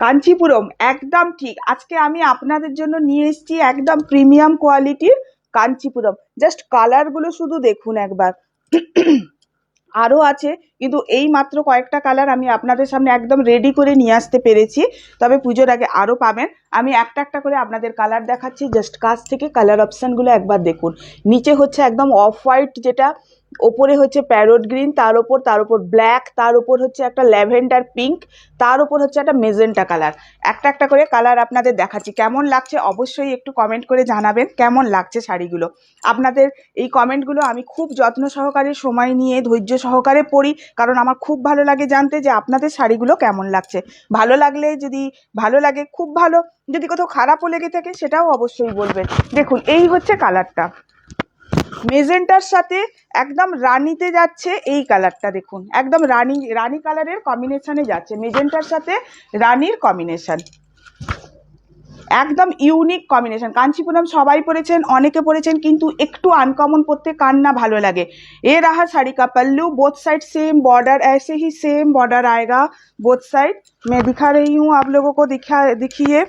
কাঞ্চিপুরম একদম ঠিক। আজকে আমি আপনাদের জন্য নিয়ে এসেছি একদম প্রিমিয়াম কোয়ালিটির কাঞ্চিপুরম। জাস্ট কালারগুলো শুধু দেখুন একবার। আরো আছে, কিন্তু এই মাত্র কয়েকটা কালার আমি আপনাদের সামনে একদম রেডি করে নিয়ে আসতে পেরেছি। তবে পুজোর আগে আরো পাবেন। আমি একটা একটা করে আপনাদের কালার দেখাচ্ছি, জাস্ট কাছ থেকে কালার অপশনগুলো একবার দেখুন। নিচে হচ্ছে একদম অফ হোয়াইট, যেটা ওপরে হচ্ছে প্যারোট গ্রিন, তার উপর ব্ল্যাক, তার উপর হচ্ছে একটা ল্যাভেন্ডার পিঙ্ক, তার উপর হচ্ছে একটা মেজেন্টা কালার। একটা একটা করে কালার আপনাদের দেখাচ্ছি। কেমন লাগছে অবশ্যই একটু কমেন্ট করে জানাবেন কেমন লাগছে শাড়িগুলো। আপনাদের এই কমেন্টগুলো আমি খুব যত্ন সহকারে সময় নিয়ে ধৈর্য সহকারে পড়ি, কারণ আমার খুব ভালো লাগে জানতে যে আপনাদের শাড়িগুলো কেমন লাগছে। ভালো লাগলে, যদি ভালো লাগে খুব ভালো, যদি কোথাও খারাপও লেগে থাকে সেটাও অবশ্যই বলবেন। দেখুন এই হচ্ছে কালারটা, মেজেন্টার সাথে একদম রানিতে যাচ্ছে এই কালারটা। দেখুন একদম রানি রানি কালারের কম্বিনেশনে যাচ্ছে, মেজেন্টার সাথে রানির কম্বিনেশন, একদম ইউনিক কম্বিনেশন। কাঞ্চিপুরম সবাই পরেছেন, অনেকে পরেছেন, কিন্তু একটু আনকমন পরতে कान ना भालो लगे। ये रहा साड़ी का पल्लू, बोथ साइड सेम बॉर्डर, ऐसे ही सेम बॉर्डर आएगा बोथ साइड। मैं दिखा रही हूँ आप लोगों को, दिखिए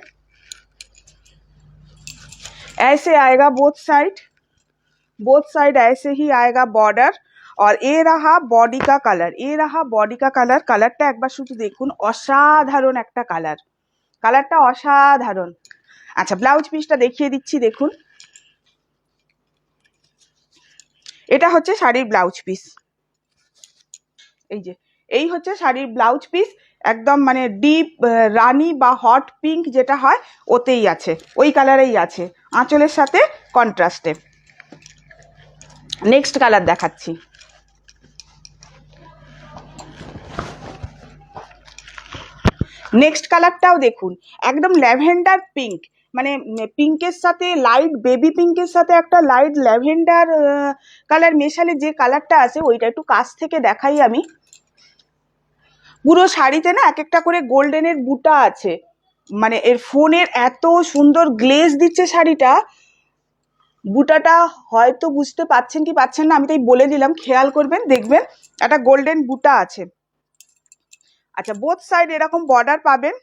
ऐसे आएगा बोथ साइड ऐसे ही आएगा बॉर्डर। और ये रहा बॉडी का कलर, ये रहा बॉडी का कलर। कलरটা একবার শুধু দেখুন, অসাধারণ একটা কালার, কালারটা অসাধারণ। আচ্ছা ব্লাউজ পিসটা দেখিয়ে দিচ্ছি, দেখুন এটা হচ্ছে শাড়ির ব্লাউজ পিস। এই যে এই হচ্ছে শাড়ির ব্লাউজ পিস, একদম মানে ডিপ রানি বা হট পিঙ্ক যেটা হয় ওতেই আছে, ওই কালারেই আছে, আঁচলের সাথে কন্ট্রাস্টে। নেক্সট কালার দেখাচ্ছি। নেক্সট কালারটাও দেখুন, একদম ল্যাভেন্ডার পিঙ্ক, মানে পিঙ্কের সাথে লাইট বেবি পিঙ্কের সাথে একটা লাইট ল্যাভেন্ডার কালার মেশালে যে কালারটা আছে ওইটা একটু কাছ থেকে দেখাই আমি। পুরো শাড়িতে না এক একটা করে গোল্ডেনের বুটা আছে, মানে এর ফোনের এত সুন্দর গ্লেজ দিচ্ছে শাড়িটা। বুটাটা হয়তো বুঝতে পাচ্ছেন কি পাচ্ছেন না, আমি তাই বলে দিলাম, খেয়াল করবেন, দেখবেন একটা গোল্ডেন বুটা আছে। আচ্ছা বোথ সাইড এরকম বর্ডার পাবেন,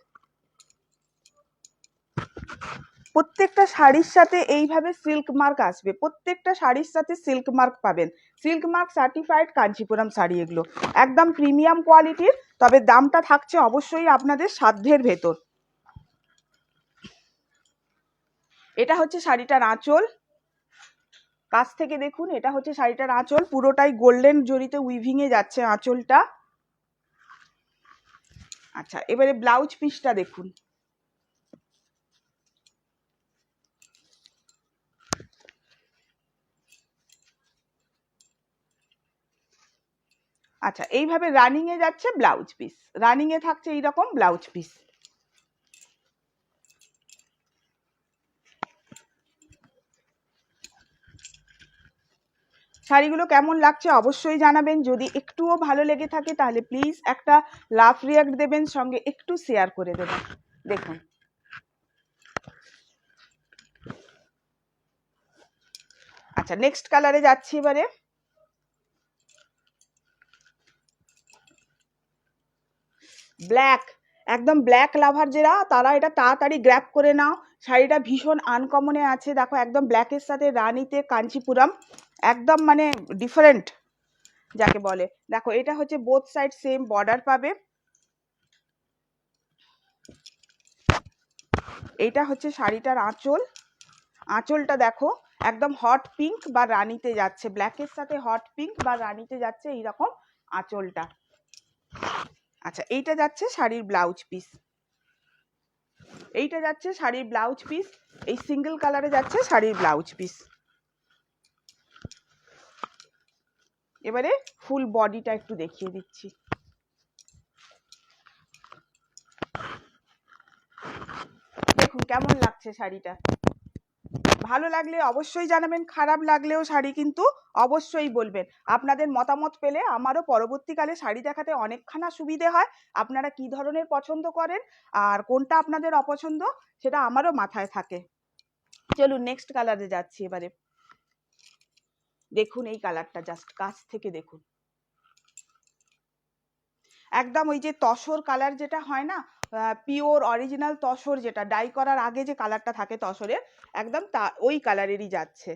প্রত্যেকটা শাড়ির সাথে এইভাবে সিল্ক মার্ক আসবে, প্রত্যেকটা শাড়ির সাথে সিল্ক মার্ক পাবেন, silk mark certified Kanchipuram sari এগুলো, একদম প্রিমিয়াম কোয়ালিটির। তবে দামটা থাকছে অবশ্যই আপনাদের সাধ্যের ভেতর। এটা হচ্ছে শাড়িটার আঁচল, কাছ থেকে দেখুন, এটা হচ্ছে শাড়িটার আঁচল, পুরোটাই গোল্ডেন জরিতে উইভিং এ যাচ্ছে আঁচলটা। আচ্ছা এবারে ব্লাউজ পিসটা দেখুন, আচ্ছা এইভাবে রানিং এ যাচ্ছে ব্লাউজ পিস, রানিং এ থাকছে এইরকম ব্লাউজ পিস। শাড়িগুলো কেমন লাগছে অবশ্যই জানাবেন, যদি একটুও ভালো লেগে থাকে তাহলে প্লিজ একটা লাভ রিয়াক্ট দেবেন, সঙ্গে একটু শেয়ার করে দেবেন। দেখুন আচ্ছা নেক্সট কালারে যাচ্ছি এবারে। ব্ল্যাক, একদম ব্ল্যাক লাভার যারা তারা এটা তাড়াতাড়ি গ্র্যাব করে নাও। শাড়িটা ভীষণ আনকমনে আছে, দেখো একদম ব্ল্যাকের সাথে রানিতে কাঞ্চিপুরম, একদম মানে ডিফারেন্ট যাকে বলে। দেখো এটা হচ্ছে বোথ সাইড সেম বর্ডার পাবে, এইটা হচ্ছে শাড়িটার আঁচল, আঁচলটা দেখো একদম হট পিঙ্ক বা রানিতে যাচ্ছে, ব্ল্যাকের সাথে হট পিঙ্ক বা রানিতে যাচ্ছে এইরকম আঁচলটা। আচ্ছা এইটা যাচ্ছে শাড়ির ব্লাউজ পিস, এইটা যাচ্ছে শাড়ির ব্লাউজ পিস, এই সিঙ্গেল কালারে যাচ্ছে শাড়ির ব্লাউজ পিস। এবারে ফুল বডিটা একটু দেখিয়ে দিচ্ছি। দেখুন কেমন লাগছে শাড়িটা, ভালো লাগলে অবশ্যই জানাবেন, খারাপ লাগলেও শাড়ি কিন্তু অবশ্যই বলবেন। আপনাদের মতামত পেলে আমারও পরবর্তীকালে শাড়ি দেখাতে অনেকখানা সুবিধে হয়। আপনারা কি ধরনের পছন্দ করেন আর কোনটা আপনাদের অপছন্দ সেটা আমারও মাথায় থাকে। চলুন নেক্সট কালারে যাচ্ছি এবারে। দেখুন এই কালারটা জাস্ট কাছ থেকে দেখুন, একদম ওই যে তসর কালার যেটা হয় না, পিওর অরিজিনাল তসর, যেটা ডাই করার আগে যে কালারটা থাকে তসরের, একদম তা ওই কালারেরই যাচ্ছে।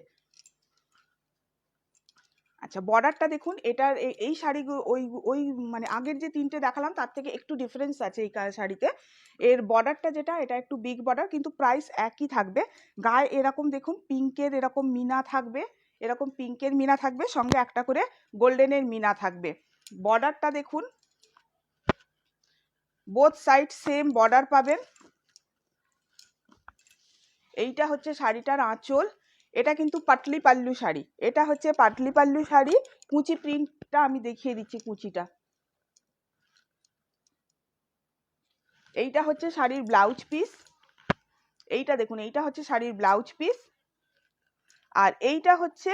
আচ্ছা, বর্ডারটা দেখুন, এটার এই শাড়িগুলো ওই ওই মানে আগের যে তিনটে দেখালাম তার থেকে একটু ডিফারেন্স আছে এই শাড়িতে। এর বর্ডারটা যেটা, এটা একটু বিগ বর্ডার, কিন্তু প্রাইস একই থাকবে। গায়ে এরকম দেখুন পিঙ্কের এরকম মিনা থাকবে, এরকম পিঙ্কের মিনা থাকবে, সঙ্গে একটা করে গোল্ডেনের মিনা থাকবে। বর্ডারটা দেখুন, বোথ সাইড সেম বর্ডার পাবেন। এইটা হচ্ছে শাড়িটার আঁচল। এটা কিন্তু পাটলি পাল্লু শাড়ি, এটা হচ্ছে পাটলি পাল্লু শাড়ি। কুচি প্রিন্টটা আমি দেখিয়ে দিচ্ছি, কুচিটা। এইটা হচ্ছে শাড়ির ব্লাউজ পিস, এইটা দেখুন, এইটা হচ্ছে শাড়ির ব্লাউজ পিস, আর এইটা হচ্ছে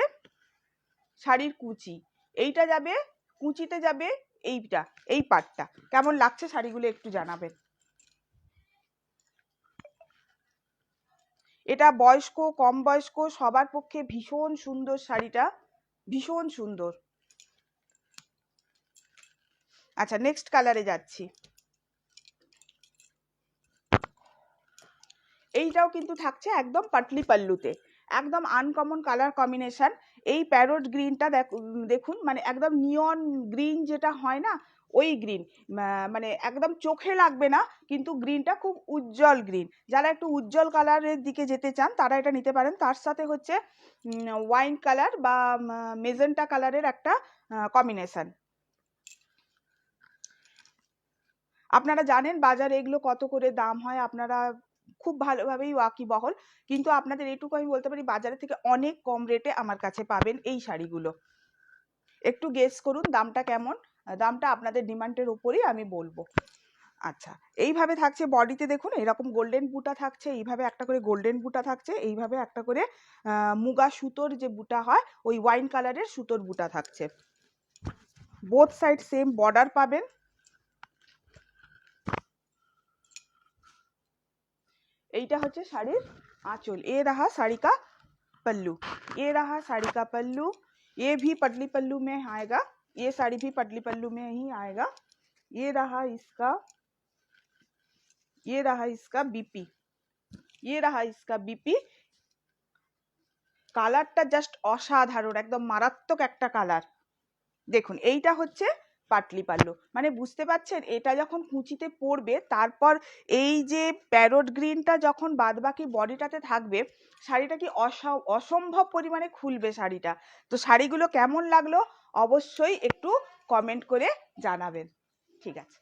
শাড়ির কুচি। এইটা যাবে কুচিতে, যাবে এইটা, এই পাটটা। কেমন লাগছে শাড়িগুলো একটু জানাবেন। এটা বয়স্ক কম বয়স্ক সবার পক্ষে ভীষণ সুন্দর শাড়িটা, ভীষণ সুন্দর। আচ্ছা, নেক্সট কালারে যাচ্ছি। এইটাও কিন্তু থাকছে একদম পাটলি পাল্লুতে, একদম আনকমন কালার কম্বিনেশন। এই প্যারোট গ্রিনটা দেখুন, মানে একদম নিয়ন গ্রিন যেটা হয় না, ওই গ্রিন, মানে একদম চোখে লাগবে না, কিন্তু গ্রিনটা খুব উজ্জ্বল গ্রিন। যারা একটু উজ্জ্বল কালারের দিকে যেতে চান তারা এটা নিতে পারেন। তার সাথে হচ্ছে ওয়াইন কালার বা মেজেন্টা কালারের একটা কম্বিনেশন। আপনারা জানেন বাজারে এগুলো কত করে দাম হয়, আপনারা খুব ভালোভাবেই ওয়াকিবহল, কিন্তু আপনাদের এটুকু আমি বলতে পারি বাজারের থেকে অনেক কম রেটে আমার কাছে পাবেন এই শাড়িগুলো। একটু গেস করুন দামটা কেমন, দামটা আপনাদের ডিমান্ডের উপরেই আমি বলবো। আচ্ছা, এইভাবে থাকছে বডিতে দেখুন, এরকম গোল্ডেন বুটা থাকছে, এইভাবে একটা করে গোল্ডেন বুটা থাকছে, এইভাবে একটা করে মুগা সুতোর যে বুটা হয় ওই ওয়াইন কালারের সুতোর বুটা থাকছে। বোথ সাইড সেম বর্ডার পাবেন। এইটা হচ্ছে শাড়ির आंचल। ये रहा साड़ी का पल्लू, ये रहा साड़ी का पल्लू। ये भी पटली पल्लू में आएगा, ये साड़ी भी पटली पल्लू में ही आएगा। ये रहा इसका, ये रहा इसका बीपी, ये रहा इसका बीपी। কালারটা জাস্ট অসাধারণ, একদম মারাত্মক একটা কালার। দেখুন, এইটা হচ্ছে পাটলি পাল্লু, মানে বুঝতে পারছেন, এটা যখন কুচিতে পড়বে তারপর এই যে প্যারোট গ্রিনটা যখন বাদবাকি বডিটাতে থাকবে, শাড়িটা কি অসম্ভব পরিমাণে খুলবে শাড়িটা। তো শাড়িগুলো কেমন লাগলো অবশ্যই একটু কমেন্ট করে জানাবেন। ঠিক আছে।